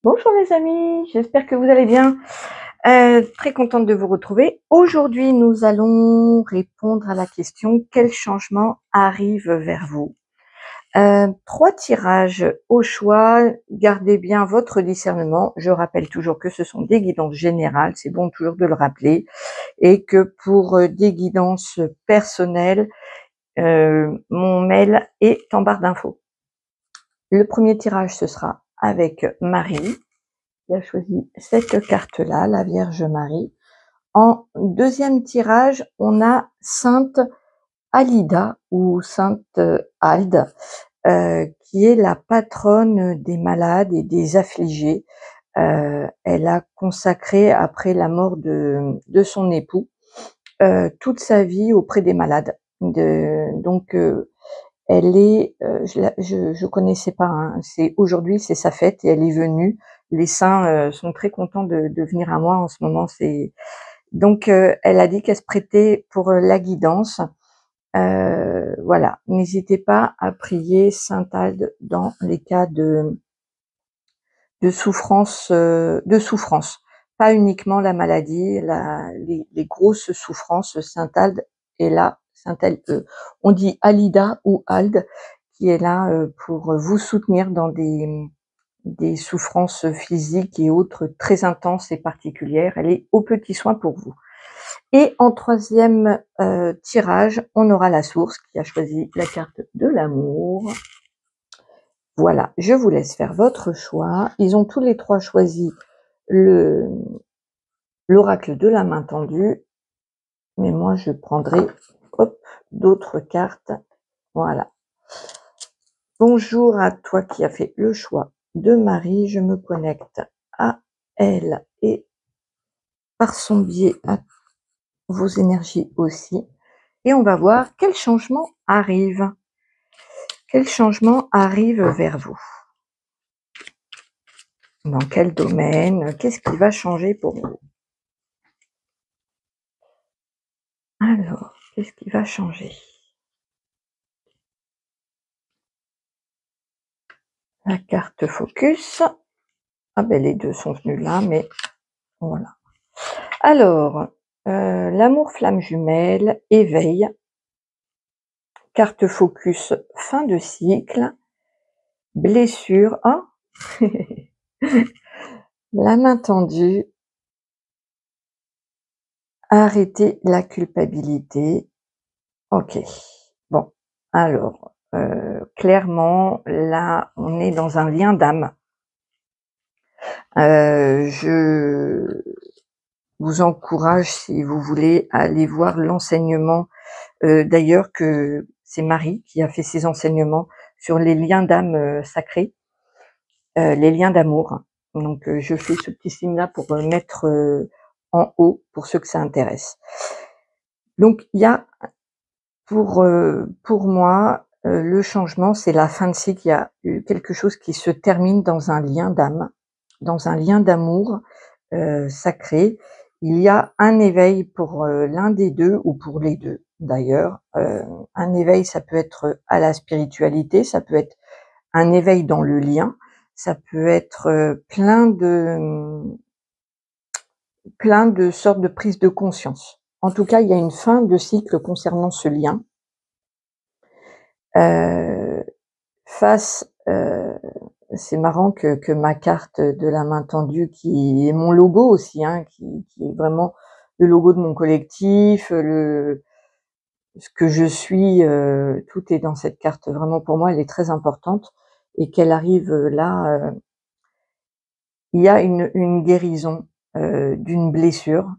Bonjour les amis, j'espère que vous allez bien. Très contente de vous retrouver. Aujourd'hui, nous allons répondre à la question: quel changement arrive vers vous? 3 tirages au choix, gardez bien votre discernement. Je rappelle toujours que ce sont des guidances générales, c'est bon toujours de le rappeler, et que pour des guidances personnelles, mon mail est en barre d'infos. Le premier tirage, ce sera avec Marie, qui a choisi cette carte-là, la Vierge Marie. En deuxième tirage, on a Sainte Alida ou Sainte Alde, qui est la patronne des malades et des affligés. Elle a consacré, après la mort de son époux, toute sa vie auprès des malades. Donc, elle est, je connaissais pas, hein, c'est aujourd'hui, c'est sa fête et elle est venue. Les saints sont très contents de venir à moi en ce moment. C'est donc elle a dit qu'elle se prêtait pour la guidance. Voilà, n'hésitez pas à prier Sainte Alde dans les cas de souffrance, pas uniquement la maladie, les grosses souffrances. Sainte Alde est là. Sainte Alde, on dit Alida ou Alde, qui est là pour vous soutenir dans des souffrances physiques et autres très intenses et particulières. Elle est aux petits soins pour vous. Et en troisième tirage, on aura la source qui a choisi la carte de l'amour. Voilà, je vous laisse faire votre choix. Ils ont tous les trois choisi l'oracle de la main tendue, mais moi je prendrai d'autres cartes. Voilà. Bonjour à toi qui as fait le choix de Marie. Je me connecte à elle et par son biais à vos énergies aussi. Et on va voir quel changement arrive. Quel changement arrive vers vous? Dans quel domaine? Qu'est-ce qui va changer pour vous? Alors, qu'est-ce qui va changer? La carte focus. Ah ben les deux sont venus là, mais voilà. Alors, l'amour flamme jumelle, éveil. Carte focus, fin de cycle. Blessure. Oh la main tendue. Arrêter la culpabilité. Ok. Bon. Alors, clairement, là, on est dans un lien d'âme. Je vous encourage, si vous voulez, à aller voir l'enseignement. D'ailleurs, que c'est Marie qui a fait ses enseignements sur les liens d'âme sacrés, les liens d'amour. Donc, je fais ce petit signe-là pour mettre en haut pour ceux que ça intéresse. Donc, il y a pour moi, le changement, c'est la fin de cycle. Il y a quelque chose qui se termine dans un lien d'âme, dans un lien d'amour sacré. Il y a un éveil pour l'un des deux ou pour les deux d'ailleurs. Un éveil, ça peut être à la spiritualité, ça peut être un éveil dans le lien, ça peut être plein de sortes de prises de conscience. En tout cas, il y a une fin de cycle concernant ce lien. C'est marrant que ma carte de la main tendue, qui est mon logo aussi, hein, qui est vraiment le logo de mon collectif, ce que je suis, tout est dans cette carte. Vraiment, pour moi, elle est très importante et qu'elle arrive là. Il y a une guérison d'une blessure.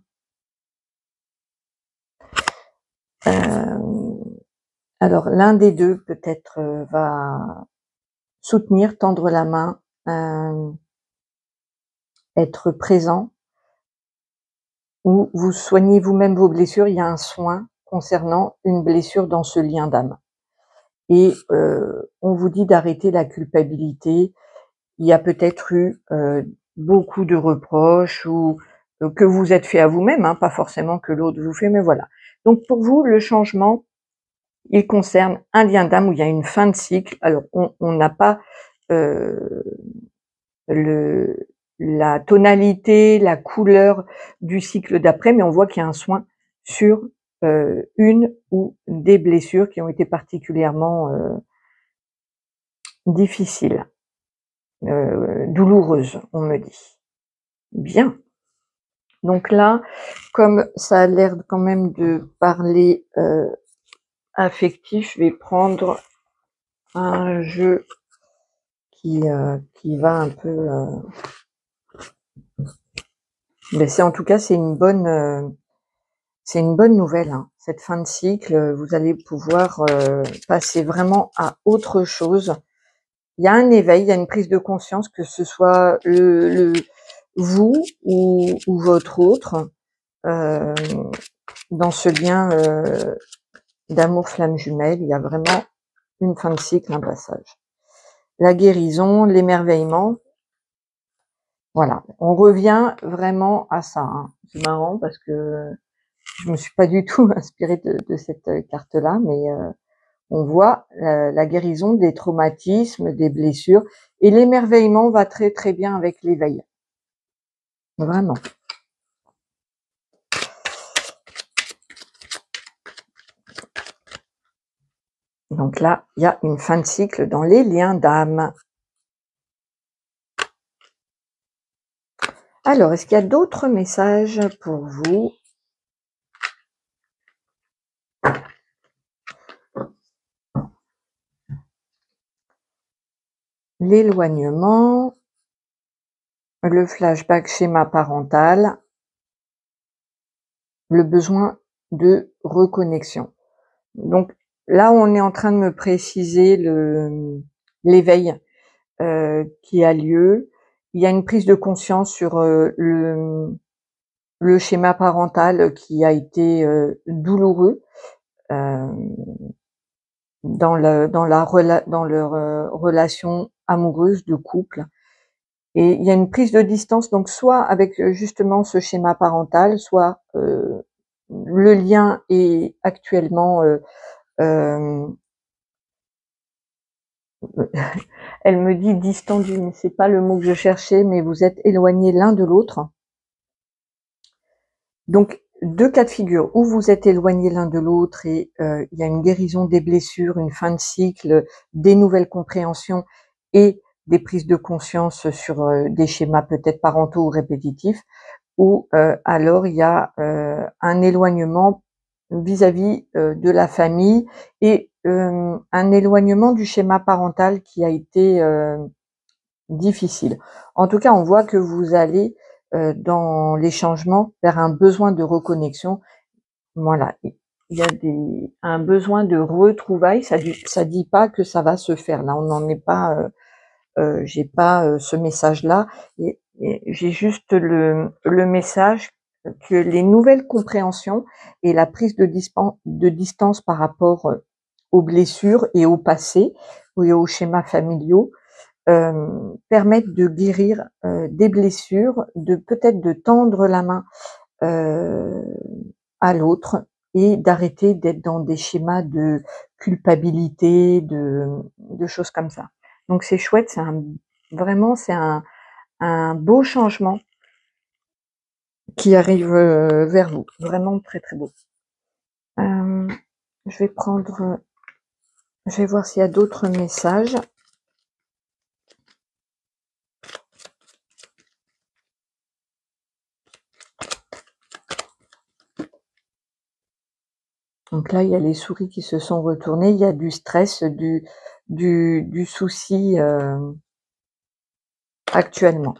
Alors, l'un des deux peut-être va soutenir, tendre la main, être présent, ou vous soignez vous-même vos blessures. Il y a un soin concernant une blessure dans ce lien d'âme. Et on vous dit d'arrêter la culpabilité. Il y a peut-être eu beaucoup de reproches ou que vous êtes fait à vous-même, hein, pas forcément que l'autre vous fait, mais voilà. Donc pour vous, le changement, il concerne un lien d'âme où il y a une fin de cycle. Alors on n'a pas le la tonalité, la couleur du cycle d'après, mais on voit qu'il y a un soin sur une ou des blessures qui ont été particulièrement difficiles, douloureuses, on me dit. Bien. Donc là, comme ça a l'air quand même de parler affectif, je vais prendre un jeu qui va un peu... Mais c'est en tout cas, c'est une bonne nouvelle, hein. Cette fin de cycle, vous allez pouvoir passer vraiment à autre chose. Il y a un éveil, il y a une prise de conscience, que ce soit vous ou votre autre, dans ce lien d'amour flamme jumelle. Il y a vraiment une fin de cycle, un passage. La guérison, l'émerveillement. Voilà, on revient vraiment à ça, hein. C'est marrant parce que je me suis pas du tout inspirée de cette carte-là, mais on voit la guérison des traumatismes, des blessures, et l'émerveillement va très très bien avec l'éveil. Vraiment. Donc là, il y a une fin de cycle dans les liens d'âme. Alors, est-ce qu'il y a d'autres messages pour vous? L'éloignement, le flashback schéma parental, le besoin de reconnexion. Donc là, on est en train de me préciser l'éveil qui a lieu. Il y a une prise de conscience sur le schéma parental qui a été douloureux dans leur relation amoureuse de couple. Et il y a une prise de distance, donc soit avec justement ce schéma parental, soit le lien est actuellement elle me dit distendu, mais c'est pas le mot que je cherchais, mais vous êtes éloignés l'un de l'autre. Donc, deux cas de figure, où vous êtes éloignés l'un de l'autre et il y a une guérison des blessures, une fin de cycle, des nouvelles compréhensions et des prises de conscience sur des schémas peut-être parentaux ou répétitifs, ou alors il y a un éloignement vis-à-vis de la famille et un éloignement du schéma parental qui a été difficile. En tout cas, on voit que vous allez dans les changements vers un besoin de reconnexion. Voilà, il y a un besoin de retrouvailles. Ça dit pas que ça va se faire. Là, on n'en est pas. J'ai pas ce message-là. Et j'ai juste le message que les nouvelles compréhensions et la prise de distance par rapport aux blessures et au passé et aux schémas familiaux permettent de guérir des blessures, de peut-être de tendre la main à l'autre et d'arrêter d'être dans des schémas de culpabilité, de choses comme ça. Donc c'est chouette, vraiment c'est un beau changement qui arrive vers vous, vraiment très très beau. Je vais voir s'il y a d'autres messages. Donc là, il y a les souris qui se sont retournées, il y a du stress, du souci actuellement.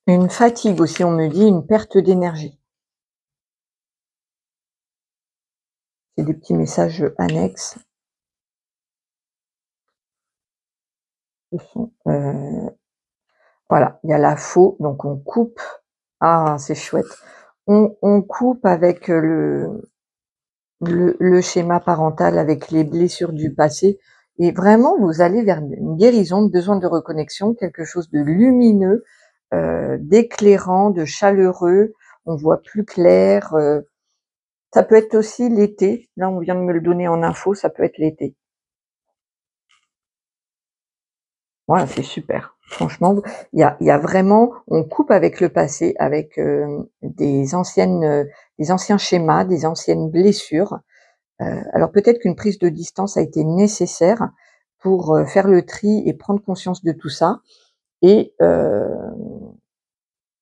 Une fatigue aussi, on me dit, une perte d'énergie. C'est des petits messages annexes. Voilà, il y a la faux, donc on coupe. Ah, c'est chouette. On coupe avec le schéma parental, avec les blessures du passé. Et vraiment, vous allez vers une guérison, de besoin de reconnexion, quelque chose de lumineux, d'éclairant, de chaleureux. On voit plus clair. Ça peut être aussi l'été. Là, on vient de me le donner en info, ça peut être l'été. Voilà, c'est super. Franchement, il y a vraiment, on coupe avec le passé, avec des anciens schémas, des anciennes blessures. Alors peut-être qu'une prise de distance a été nécessaire pour faire le tri et prendre conscience de tout ça. Et,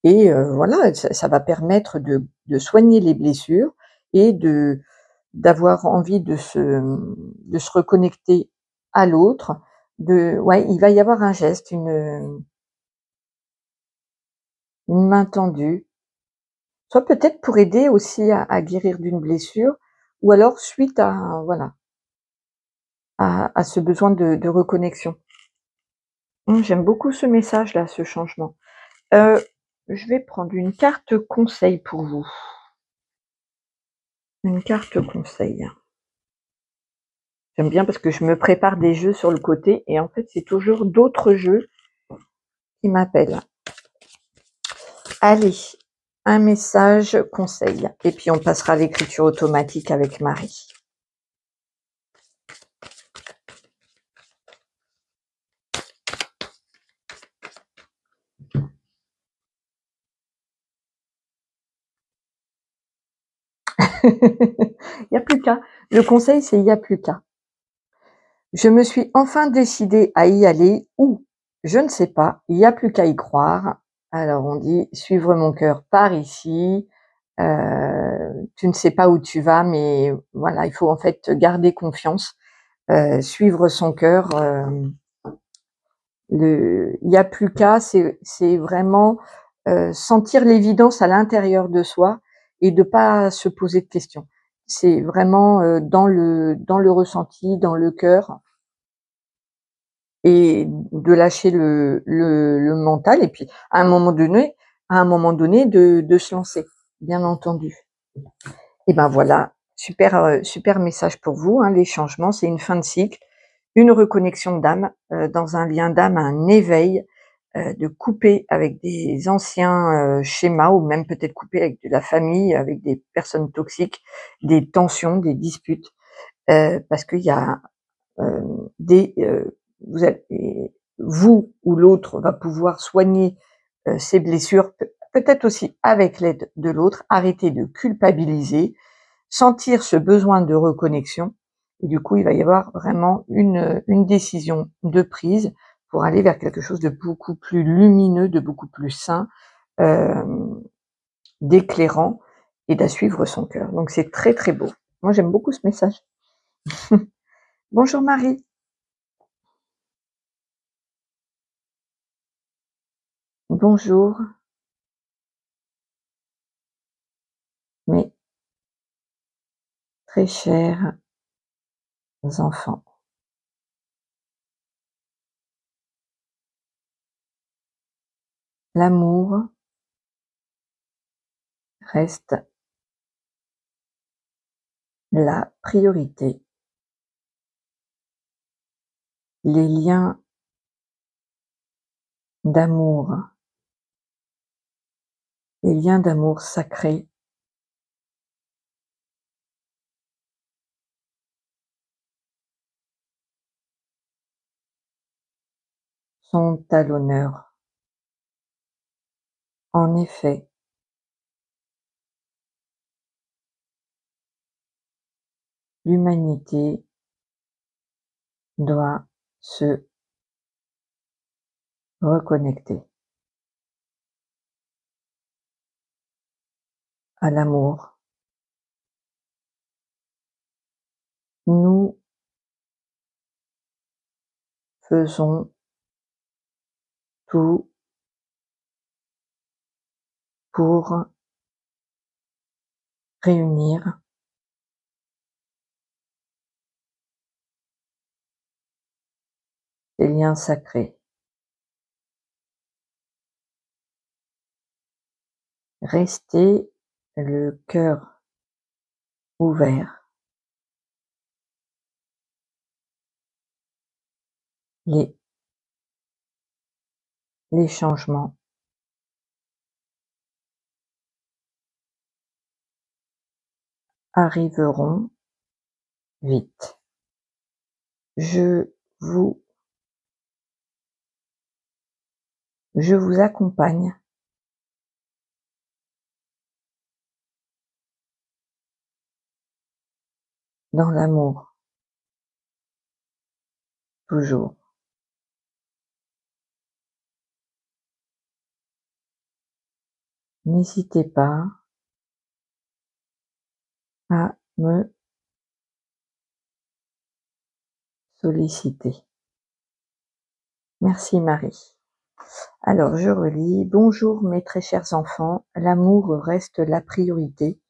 voilà, ça va permettre de soigner les blessures et d'avoir envie de se reconnecter à l'autre. Ouais, il va y avoir un geste, une main tendue, soit peut-être pour aider aussi à guérir d'une blessure, ou alors suite à, voilà, à ce besoin de reconnexion. J'aime beaucoup ce message-là, ce changement. Heu, je vais prendre une carte conseil pour vous. Une carte conseil. J'aime bien parce que je me prépare des jeux sur le côté et en fait, c'est toujours d'autres jeux qui m'appellent. Allez, un message conseil et puis on passera à l'écriture automatique avec Marie. Il y a plus qu'à. Le conseil, c'est il y a plus qu'à. Je me suis enfin décidée à y aller ou, je ne sais pas, il y a plus qu'à y croire. Alors on dit suivre mon cœur par ici. Tu ne sais pas où tu vas, mais voilà, il faut en fait garder confiance, suivre son cœur. Il y a plus qu'à, c'est vraiment sentir l'évidence à l'intérieur de soi et de pas se poser de questions. C'est vraiment dans le ressenti, dans le cœur, et de lâcher le mental et puis à un moment donné de se lancer, bien entendu. Et ben voilà, super, super message pour vous, hein, les changements, c'est une fin de cycle, une reconnexion d'âme, dans un lien d'âme, un éveil, de couper avec des anciens, schémas, ou même peut-être couper avec de la famille, avec des personnes toxiques, des tensions, des disputes, parce qu'il y a, des, vous allez, vous ou l'autre va pouvoir soigner, ses blessures, peut-être aussi avec l'aide de l'autre, arrêter de culpabiliser, sentir ce besoin de reconnexion, et du coup, il va y avoir vraiment une décision de prise pour aller vers quelque chose de beaucoup plus lumineux, de beaucoup plus sain, d'éclairant, et d'à suivre son cœur. Donc c'est très, très beau. Moi, j'aime beaucoup ce message. Bonjour Marie. Bonjour, mes très chers enfants. L'amour reste la priorité. Les liens d'amour, les liens d'amour sacrés sont à l'honneur. En effet, l'humanité doit se reconnecter à l'amour. Nous faisons tout pour réunir ces liens sacrés. Restez le cœur ouvert. Les, les changements arriveront vite. Je vous Je vous accompagne dans l'amour, toujours. N'hésitez pas à me solliciter. Merci Marie. Alors je relis. Bonjour mes très chers enfants, l'amour reste la priorité.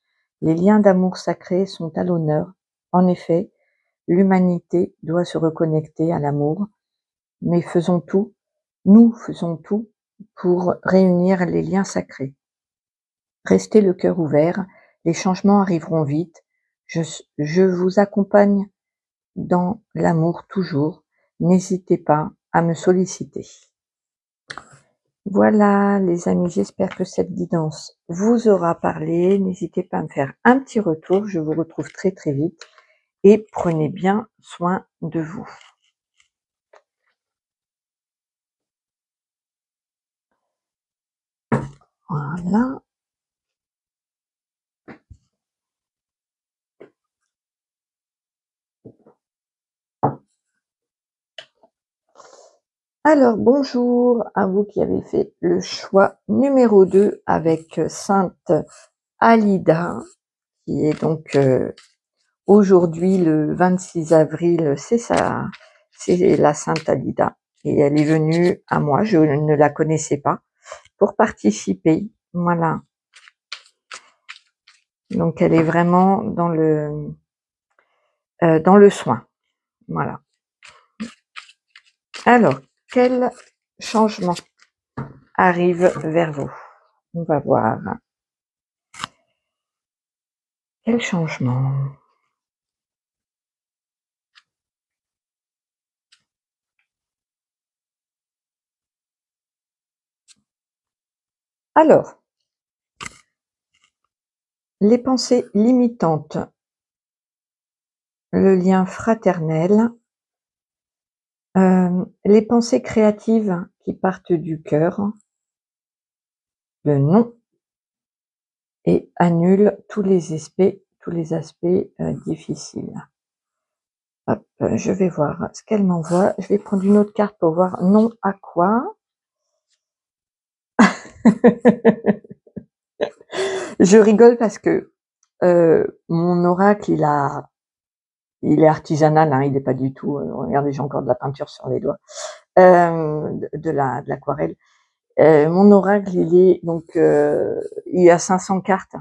Les liens d'amour sacré sont à l'honneur. En effet, l'humanité doit se reconnecter à l'amour, mais nous faisons tout pour réunir les liens sacrés. Restez le cœur ouvert, les changements arriveront vite. Je vous accompagne dans l'amour toujours. N'hésitez pas à me solliciter. Voilà les amis, j'espère que cette guidance vous aura parlé. N'hésitez pas à me faire un petit retour, je vous retrouve très très vite et prenez bien soin de vous. Voilà. Alors bonjour à vous qui avez fait le choix numéro 2 avec Sainte Alida, qui est donc aujourd'hui le 26 avril, c'est la Sainte Alida. Et elle est venue à moi, je ne la connaissais pas, pour participer. Voilà. Donc elle est vraiment dans le soin. Voilà. Alors, quel changement arrive vers vous? On va voir. Quel changement? Alors, les pensées limitantes, le lien fraternel, les pensées créatives qui partent du cœur, le non, et annulent tous les aspects difficiles. Hop, je vais voir ce qu'elle m'envoie. Je vais prendre une autre carte pour voir non à quoi. Je rigole parce que mon oracle, il est artisanal, hein, il n'est pas du tout. Regardez, j'ai encore de la peinture sur les doigts, de l'aquarelle. Mon oracle, il est donc, il y a 500 cartes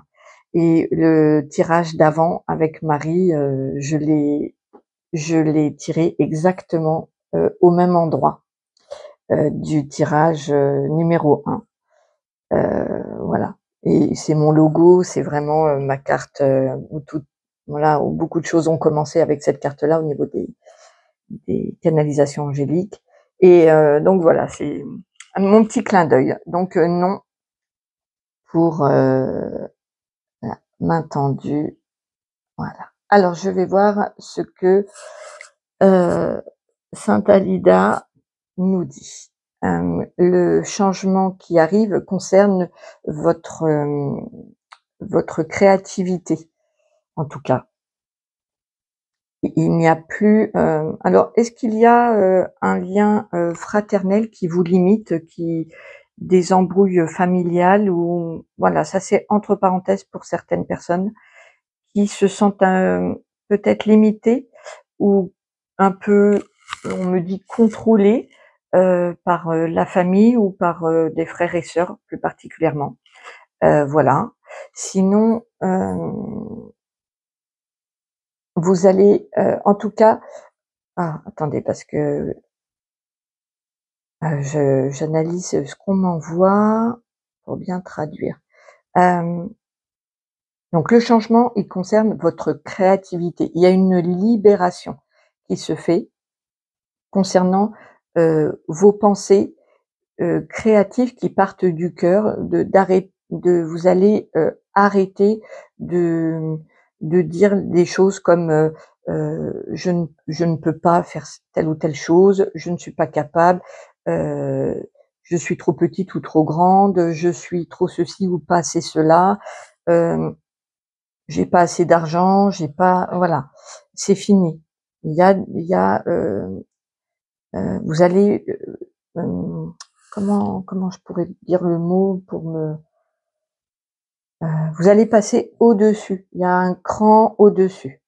et le tirage d'avant avec Marie, je l'ai tiré exactement au même endroit du tirage numéro 1. Voilà. Et c'est mon logo, c'est vraiment ma carte voilà, où beaucoup de choses ont commencé avec cette carte-là au niveau des canalisations angéliques. Et donc voilà, c'est mon petit clin d'œil. Donc non pour la main tendue. Voilà. Alors je vais voir ce que Sainte Alida nous dit. Le changement qui arrive concerne votre créativité, en tout cas. Il n'y a plus. Alors, est-ce qu'il y a un lien fraternel qui vous limite, des embrouilles familiales ou voilà, ça c'est entre parenthèses pour certaines personnes qui se sentent peut-être limitées ou un peu, on me dit contrôlées par la famille ou par des frères et sœurs plus particulièrement. Voilà. Sinon, vous allez, en tout cas, attendez parce que j'analyse ce qu'on m'envoie pour bien traduire. Donc le changement, il concerne votre créativité. Il y a une libération qui se fait concernant vos pensées créatives qui partent du cœur, vous allez arrêter de dire des choses comme je ne peux pas faire telle ou telle chose, je ne suis pas capable, je suis trop petite ou trop grande, je suis trop ceci ou pas assez cela, j'ai pas assez d'argent, j'ai pas, voilà, c'est fini. Vous allez, comment je pourrais dire le mot pour me, vous allez passer au-dessus. Il y a un cran au-dessus.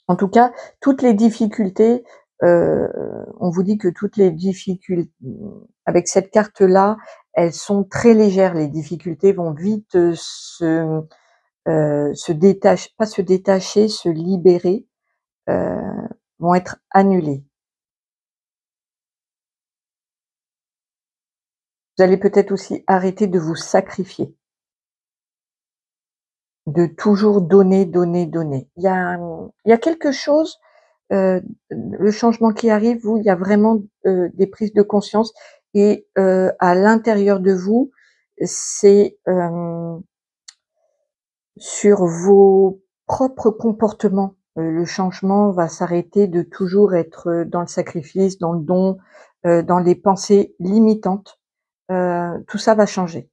En tout cas, toutes les difficultés, on vous dit que toutes les difficultés, avec cette carte-là, elles sont très légères. Les difficultés vont vite se détacher, pas se détacher, se libérer, euh, vont être annulées. Vous allez peut-être aussi arrêter de vous sacrifier, de toujours donner, donner, donner. Il y a quelque chose, le changement qui arrive, il y a vraiment des prises de conscience et à l'intérieur de vous, c'est sur vos propres comportements. Le changement va s'arrêter de toujours être dans le sacrifice, dans le don, dans les pensées limitantes. Tout ça va changer.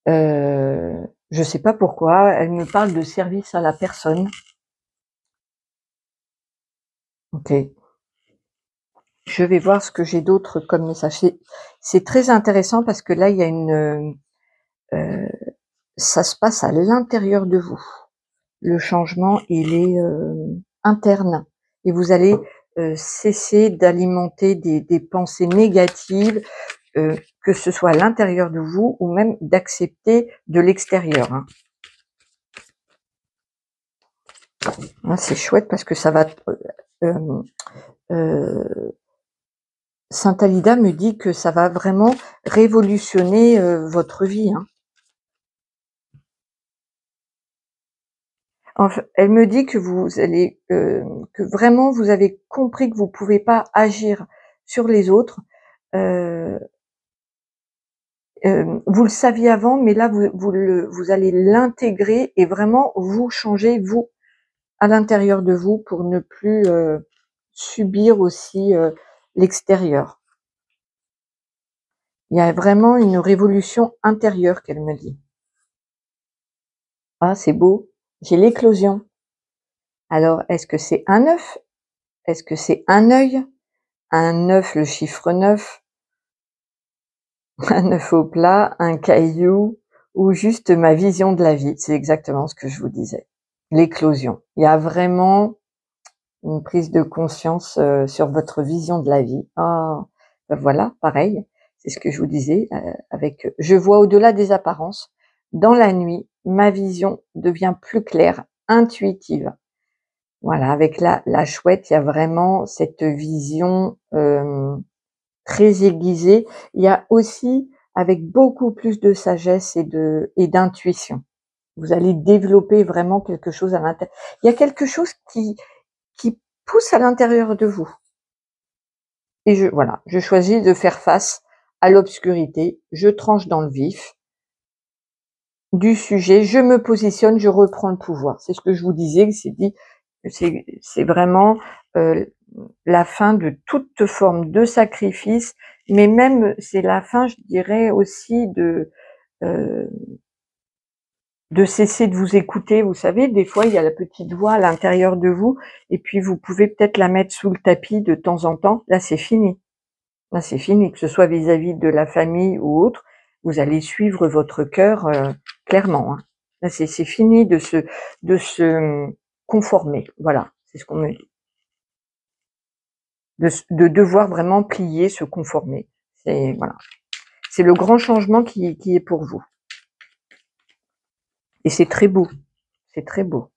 Je sais pas pourquoi, elle me parle de service à la personne. Ok. Je vais voir ce que j'ai d'autre comme message. C'est très intéressant parce que là, il y a ça se passe à l'intérieur de vous. Le changement, il est interne et vous allez cesser d'alimenter des pensées négatives, que ce soit à l'intérieur de vous ou même d'accepter de l'extérieur. Hein. C'est chouette parce que ça va. Sainte Alida me dit que ça va vraiment révolutionner votre vie. Hein. Enfin, elle me dit que vous allez, que vraiment vous avez compris que vous pouvez pas agir sur les autres. Euh, vous le saviez avant, mais là vous allez l'intégrer et vraiment vous changer vous à l'intérieur de vous pour ne plus subir aussi l'extérieur. Il y a vraiment une révolution intérieure qu'elle me dit. Ah, c'est beau. J'ai l'éclosion. Alors, est-ce que c'est un œuf? Est-ce que c'est un œil? Un œuf, le chiffre 9, un œuf au plat, un caillou, ou juste ma vision de la vie? C'est exactement ce que je vous disais. L'éclosion. Il y a vraiment une prise de conscience sur votre vision de la vie. Ah, ben voilà, pareil. C'est ce que je vous disais avec je vois au-delà des apparences. Dans la nuit, ma vision devient plus claire, intuitive. Voilà, avec la chouette, il y a vraiment cette vision très aiguisée. Il y a aussi avec beaucoup plus de sagesse et d'intuition. Vous allez développer vraiment quelque chose à l'intérieur. Il y a quelque chose qui pousse à l'intérieur de vous. Et je choisis de faire face à l'obscurité. Je tranche dans le vif du sujet. Je me positionne, je reprends le pouvoir. C'est ce que je vous disais. C'est vraiment la fin de toute forme de sacrifice, mais même c'est la fin, je dirais aussi de cesser de vous écouter. Vous savez, des fois il y a la petite voix à l'intérieur de vous, et puis vous pouvez peut-être la mettre sous le tapis de temps en temps. Là, c'est fini. Là, c'est fini, que ce soit vis-à-vis de la famille ou autre. Vous allez suivre votre cœur clairement. Hein. Là, c'est fini de se conformer. Voilà, c'est ce qu'on me dit. De devoir vraiment plier, se conformer. C'est voilà, c'est le grand changement qui est pour vous. Et c'est très beau, c'est très beau.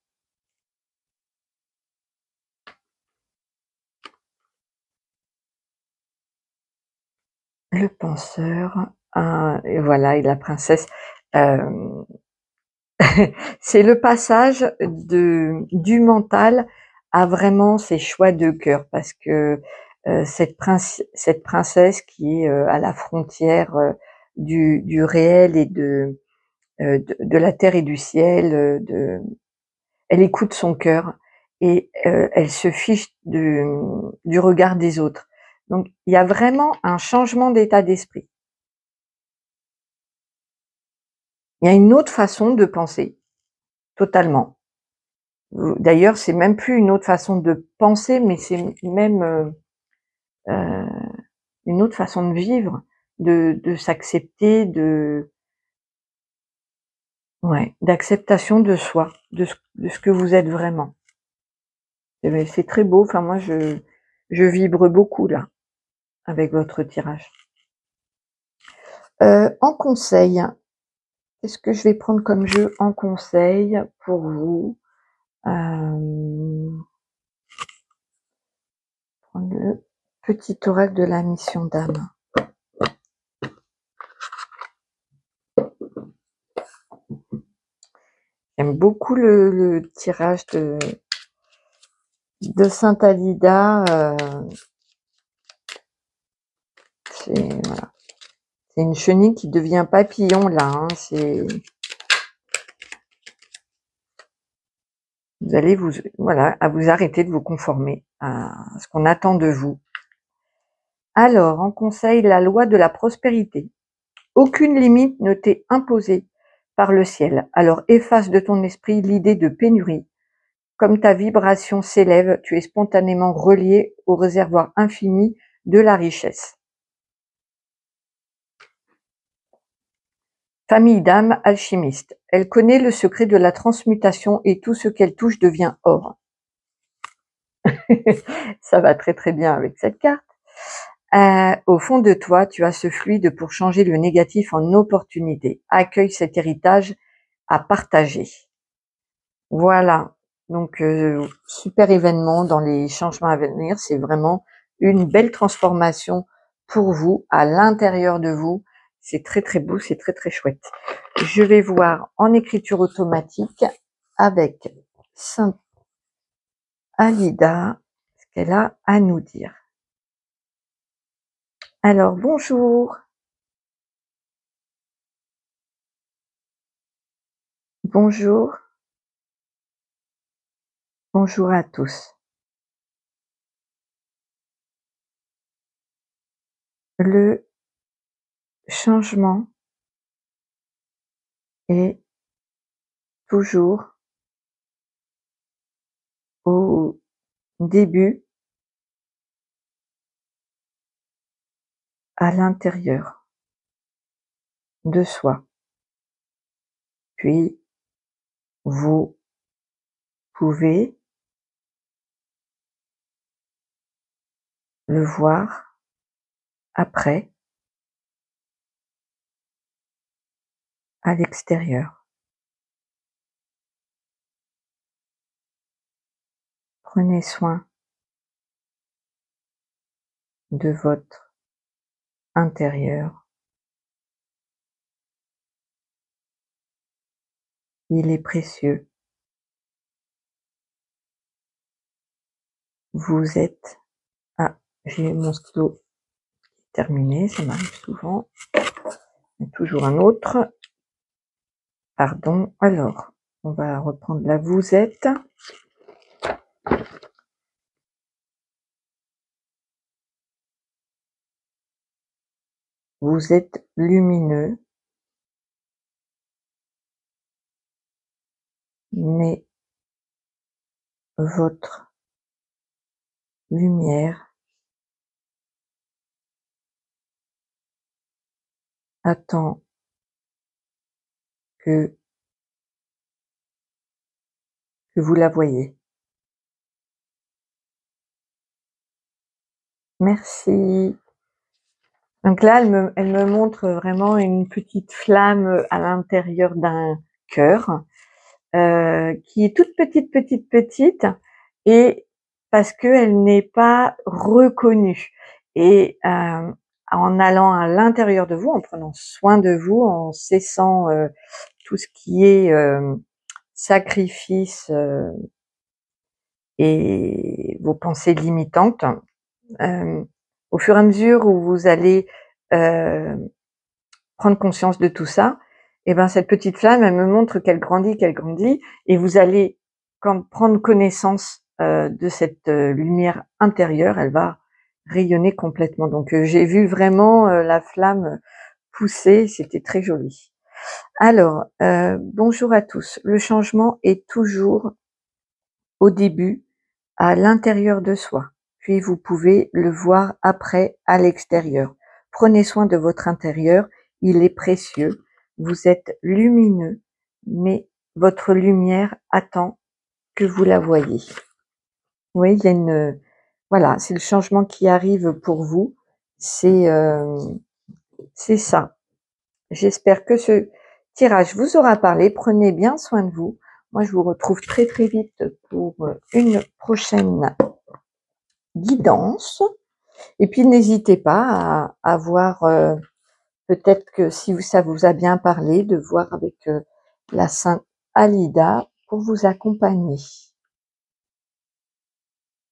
Le penseur, et voilà, et la princesse. C'est le passage du mental à vraiment ces choix de cœur, parce que cette princesse qui est à la frontière du réel et de la terre et du ciel, elle écoute son cœur et elle se fiche du regard des autres. Donc il y a vraiment un changement d'état d'esprit. Il y a une autre façon de penser, totalement. D'ailleurs, c'est même plus une autre façon de penser, mais c'est même une autre façon de vivre, de s'accepter, ouais, d'acceptation de soi, de ce que vous êtes vraiment. C'est très beau. Enfin, moi, je vibre beaucoup là avec votre tirage. En conseil, qu'est-ce que je vais prendre comme jeu en conseil pour vous? Prendre le petit oracle de la mission d'âme. J'aime beaucoup le tirage de Sainte Alida. Voilà. C'est une chenille qui devient papillon là. Hein, vous allez voilà, à vous arrêter de vous conformer à ce qu'on attend de vous. Alors, en conseil, la loi de la prospérité. Aucune limite ne t'est imposée par le ciel. Alors efface de ton esprit l'idée de pénurie. Comme ta vibration s'élève, tu es spontanément relié au réservoir infini de la richesse. Famille d'âme alchimiste. Elle connaît le secret de la transmutation et tout ce qu'elle touche devient or. Ça va très très bien avec cette carte. Au fond de toi, tu as ce fluide pour changer le négatif en opportunité. Accueille cet héritage à partager. Voilà. Donc, super événement dans les changements à venir. C'est vraiment une belle transformation pour vous, à l'intérieur de vous. C'est très très beau, c'est très très chouette. Je vais voir en écriture automatique avec Sainte Alida ce qu'elle a à nous dire. Alors, bonjour. Bonjour. Bonjour à tous. Le changement est toujours au début à l'intérieur de soi. Puis, vous pouvez le voir après à l'extérieur. Prenez soin de votre intérieur. Il est précieux. Vous êtes... Ah, j'ai mon stylo terminé, ça m'arrive souvent. Il y a toujours un autre. Pardon. Alors, on va reprendre la vous êtes. Vous êtes lumineux, mais votre lumière attend que vous la voyez. Merci. Donc là, elle me montre vraiment une petite flamme à l'intérieur d'un cœur qui est toute petite, et parce qu'elle n'est pas reconnue. Et en allant à l'intérieur de vous, en prenant soin de vous, en cessant tout ce qui est sacrifice et vos pensées limitantes, au fur et à mesure où vous allez prendre conscience de tout ça, et ben cette petite flamme, elle me montre qu'elle grandit, et vous allez prendre connaissance de cette lumière intérieure, elle va rayonner complètement. Donc j'ai vu vraiment la flamme pousser, c'était très joli. Alors, bonjour à tous. Le changement est toujours au début à l'intérieur de soi, puis vous pouvez le voir après à l'extérieur. Prenez soin de votre intérieur, il est précieux, vous êtes lumineux, mais votre lumière attend que vous la voyez. Oui, il y a une, voilà, c'est le changement qui arrive pour vous, c'est ça. J'espère que ce tirage vous aura parlé. Prenez bien soin de vous. Moi, je vous retrouve très très vite pour une prochaine guidance. Et puis, n'hésitez pas à voir, peut-être que si ça vous a bien parlé, de voir avec la Sainte Alida pour vous accompagner.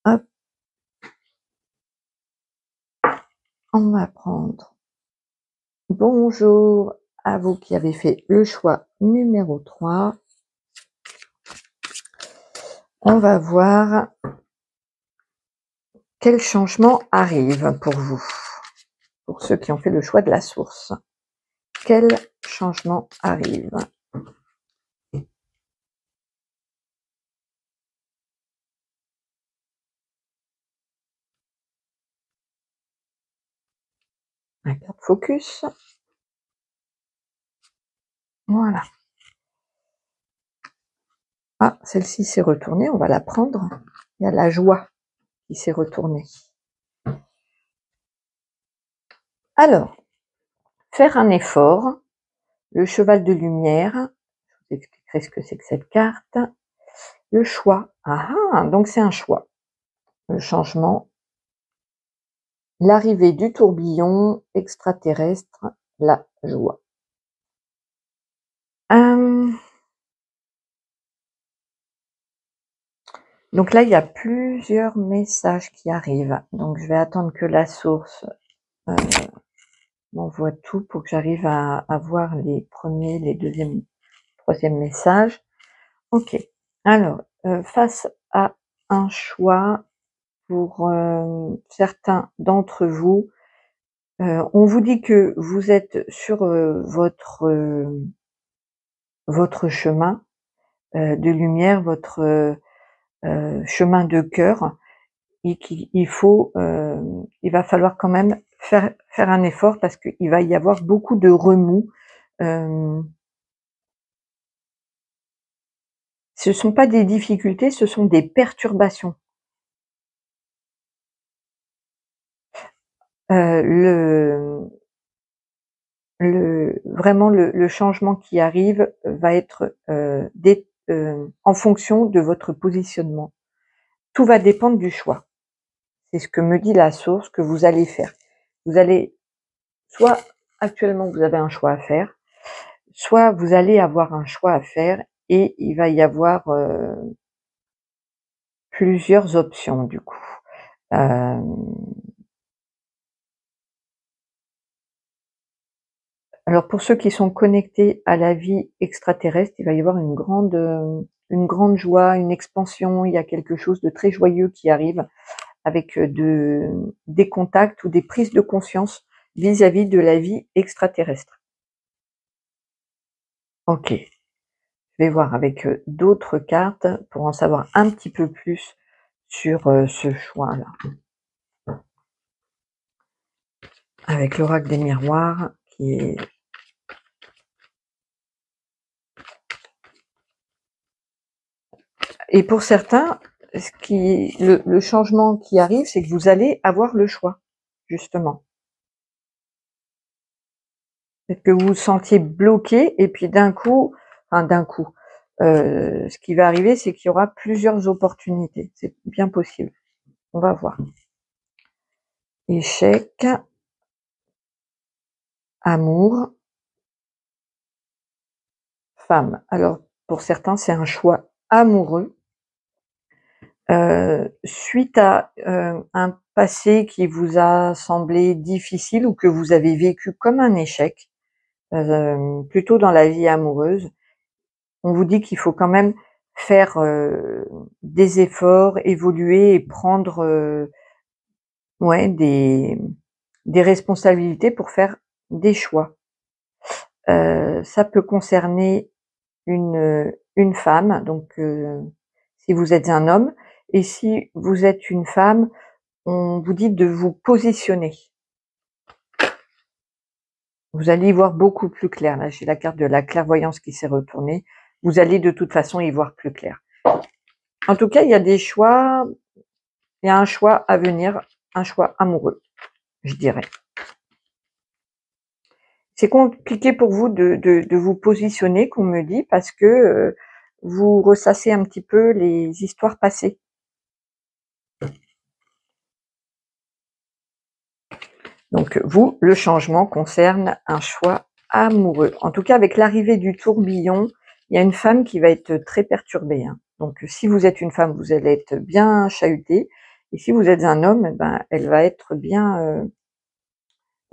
Hop. On va prendre. Bonjour à vous qui avez fait le choix numéro 3. On va voir quel changement arrive pour vous, pour ceux qui ont fait le choix de la source. Quel changement arrive? La carte focus. Voilà. Ah, celle-ci s'est retournée, on va la prendre. Il y a la joie qui s'est retournée. Alors, faire un effort. Le cheval de lumière. Je vous expliquerai ce que c'est que cette carte. Le choix. Ah, donc c'est un choix. Le changement. L'arrivée du tourbillon extraterrestre. La joie. Donc là, il y a plusieurs messages qui arrivent. Donc je vais attendre que la source m'envoie tout pour que j'arrive à voir les premiers, les deuxièmes, troisième messages. Ok. Alors, face à un choix pour certains d'entre vous, on vous dit que vous êtes sur votre chemin de lumière, votre chemin de cœur, et qu'il faut, il va falloir quand même faire un effort parce qu'il va y avoir beaucoup de remous. Ce sont pas des difficultés, ce sont des perturbations. Vraiment le changement qui arrive va être en fonction de votre positionnement. Tout va dépendre du choix. C'est ce que me dit la source que vous allez faire. Vous allez, soit actuellement vous avez un choix à faire, soit vous allez avoir un choix à faire et il va y avoir plusieurs options du coup. Alors pour ceux qui sont connectés à la vie extraterrestre, il va y avoir une grande joie, une expansion, il y a quelque chose de très joyeux qui arrive avec des contacts ou des prises de conscience vis-à-vis de la vie extraterrestre. Ok, je vais voir avec d'autres cartes pour en savoir un petit peu plus sur ce choix-là. Avec l'oracle des miroirs qui est... Et pour certains, le changement qui arrive, c'est que vous allez avoir le choix, justement. Peut-être que vous vous sentiez bloqué et puis d'un coup, ce qui va arriver, c'est qu'il y aura plusieurs opportunités. C'est bien possible. On va voir. Échec, amour, femme. Alors, pour certains, c'est un choix amoureux. Suite à un passé qui vous a semblé difficile ou que vous avez vécu comme un échec, plutôt dans la vie amoureuse, on vous dit qu'il faut quand même faire des efforts, évoluer et prendre ouais, des responsabilités pour faire des choix. Ça peut concerner une femme, donc si vous êtes un homme, et si vous êtes une femme, on vous dit de vous positionner. Vous allez y voir beaucoup plus clair. Là, j'ai la carte de la clairvoyance qui s'est retournée. Vous allez de toute façon y voir plus clair. En tout cas, il y a des choix, il y a un choix à venir, un choix amoureux, je dirais. C'est compliqué pour vous de vous positionner, qu'on me dit, parce que vous ressassez un petit peu les histoires passées. Donc vous, le changement concerne un choix amoureux. En tout cas, avec l'arrivée du tourbillon, il y a une femme qui va être très perturbée. Hein. Donc si vous êtes une femme, vous allez être bien chahutée. Et si vous êtes un homme, ben, elle va être bien...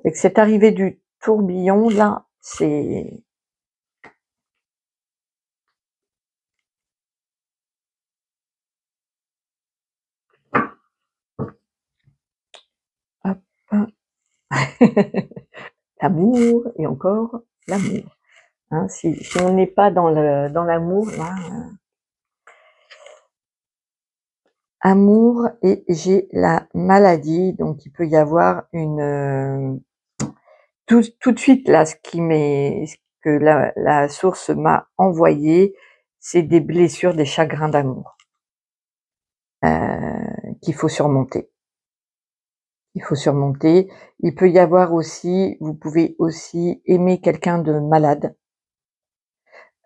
avec cette arrivée du tourbillon, là, c'est... Hop. L'amour et encore l'amour. Hein, si on n'est pas dans l'amour, là, amour, et j'ai la maladie, donc il peut y avoir une tout de suite là, ce que la source m'a envoyé, c'est des blessures, des chagrins d'amour qu'il faut surmonter. Il faut surmonter. Il peut y avoir aussi, vous pouvez aussi aimer quelqu'un de malade.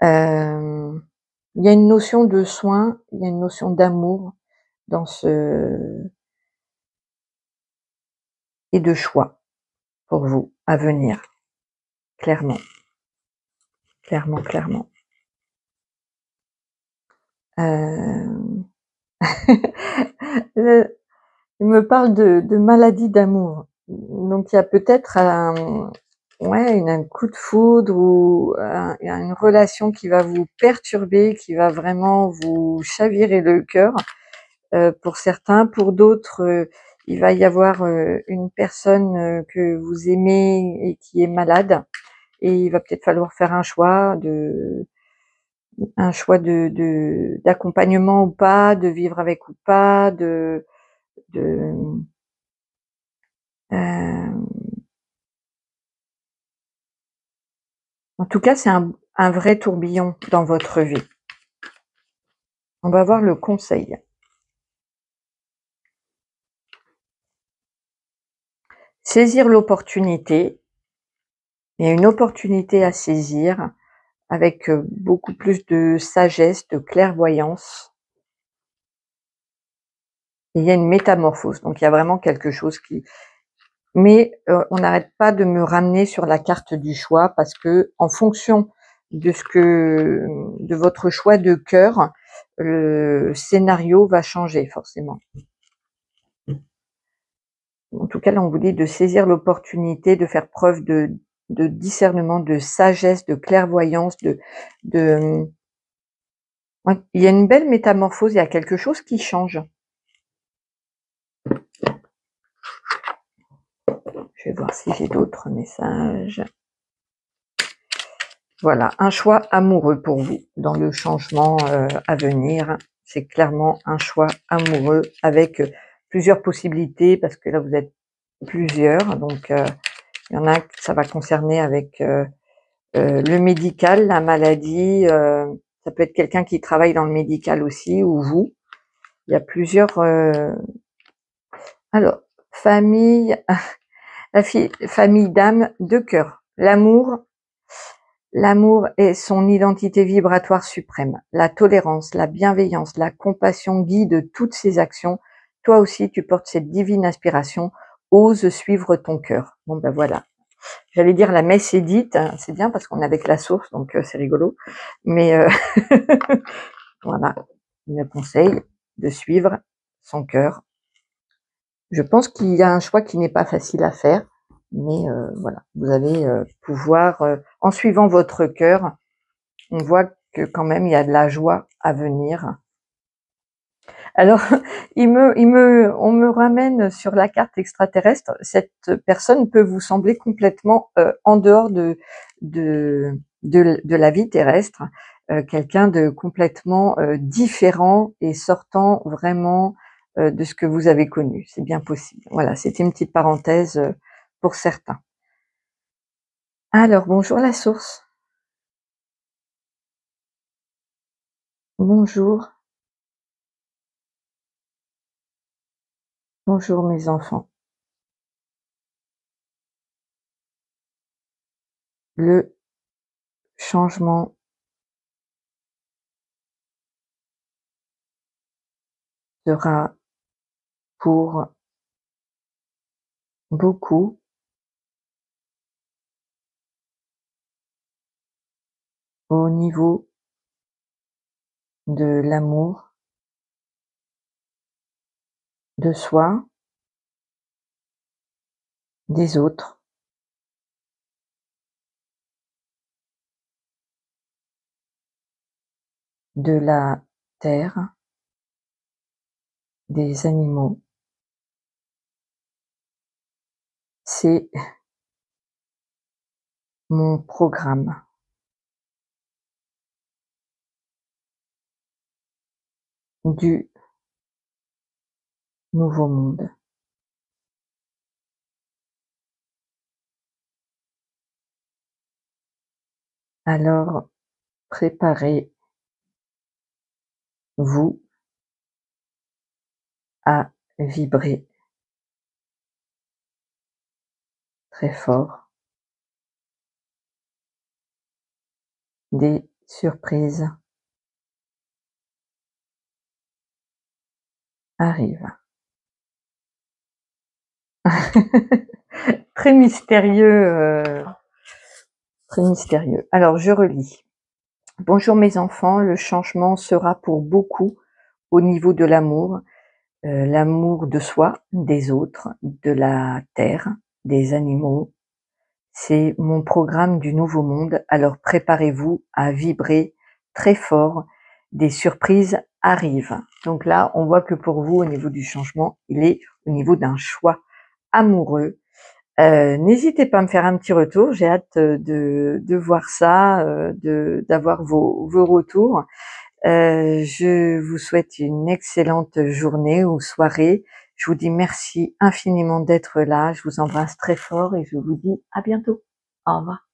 Il y a une notion de soin, il y a une notion d'amour dans ce et de choix pour vous à venir, clairement, clairement, clairement. Il me parle de maladie d'amour, donc il y a peut-être un coup de foudre ou une relation qui va vous perturber, qui va vraiment vous chavirer le cœur. Pour certains, pour d'autres, il va y avoir une personne que vous aimez et qui est malade, et il va peut-être falloir faire un choix d'accompagnement ou pas, de vivre avec ou pas, de en tout cas, c'est un vrai tourbillon dans votre vie. On va voir le conseil. Saisir l'opportunité. Il y a une opportunité à saisir avec beaucoup plus de sagesse, de clairvoyance. Et il y a une métamorphose. Donc il y a vraiment quelque chose qui... Mais on n'arrête pas de me ramener sur la carte du choix, parce que en fonction de votre choix de cœur, le scénario va changer forcément. En tout cas, là, on vous dit de saisir l'opportunité, de faire preuve de discernement, de sagesse, de clairvoyance, il y a une belle métamorphose, il y a quelque chose qui change. Je vais voir si j'ai d'autres messages. Voilà, un choix amoureux pour vous dans le changement à venir. C'est clairement un choix amoureux avec plusieurs possibilités, parce que là, vous êtes plusieurs. Donc, il y en a que ça va concerner avec le médical, la maladie. Ça peut être quelqu'un qui travaille dans le médical aussi, ou vous. Il y a plusieurs... Alors, famille... famille d'âme, de cœur. L'amour est son identité vibratoire suprême. La tolérance, la bienveillance, la compassion guident toutes ses actions. Toi aussi, tu portes cette divine inspiration. Ose suivre ton cœur. Bon, ben voilà. J'allais dire la messe est dite. Hein, c'est bien parce qu'on est avec la source, donc c'est rigolo. Mais voilà, il me conseille de suivre son cœur. Je pense qu'il y a un choix qui n'est pas facile à faire. Mais voilà, vous allez pouvoir, en suivant votre cœur, on voit que quand même il y a de la joie à venir. Alors, on me ramène sur la carte extraterrestre. Cette personne peut vous sembler complètement en dehors de la vie terrestre, quelqu'un de complètement différent et sortant vraiment de ce que vous avez connu. C'est bien possible. Voilà, c'était une petite parenthèse pour certains. Alors, bonjour la source. Bonjour. Bonjour mes enfants. Le changement sera pour beaucoup au niveau de l'amour de soi, des autres, de la terre, des animaux. C'est mon programme du nouveau monde. Alors, préparez-vous à vibrer très fort. Des surprises arrivent. Très mystérieux, très mystérieux. Alors, je relis. Bonjour mes enfants, le changement sera pour beaucoup au niveau de l'amour, l'amour de soi, des autres, de la terre, des animaux. C'est mon programme du nouveau monde, alors préparez-vous à vibrer très fort, des surprises arrivent. Donc là, on voit que pour vous, au niveau du changement, il est au niveau d'un choix amoureux. N'hésitez pas à me faire un petit retour, j'ai hâte de voir ça, d'avoir vos retours. Je vous souhaite une excellente journée ou soirée. Je vous dis merci infiniment d'être là. Je vous embrasse très fort et je vous dis à bientôt. Au revoir.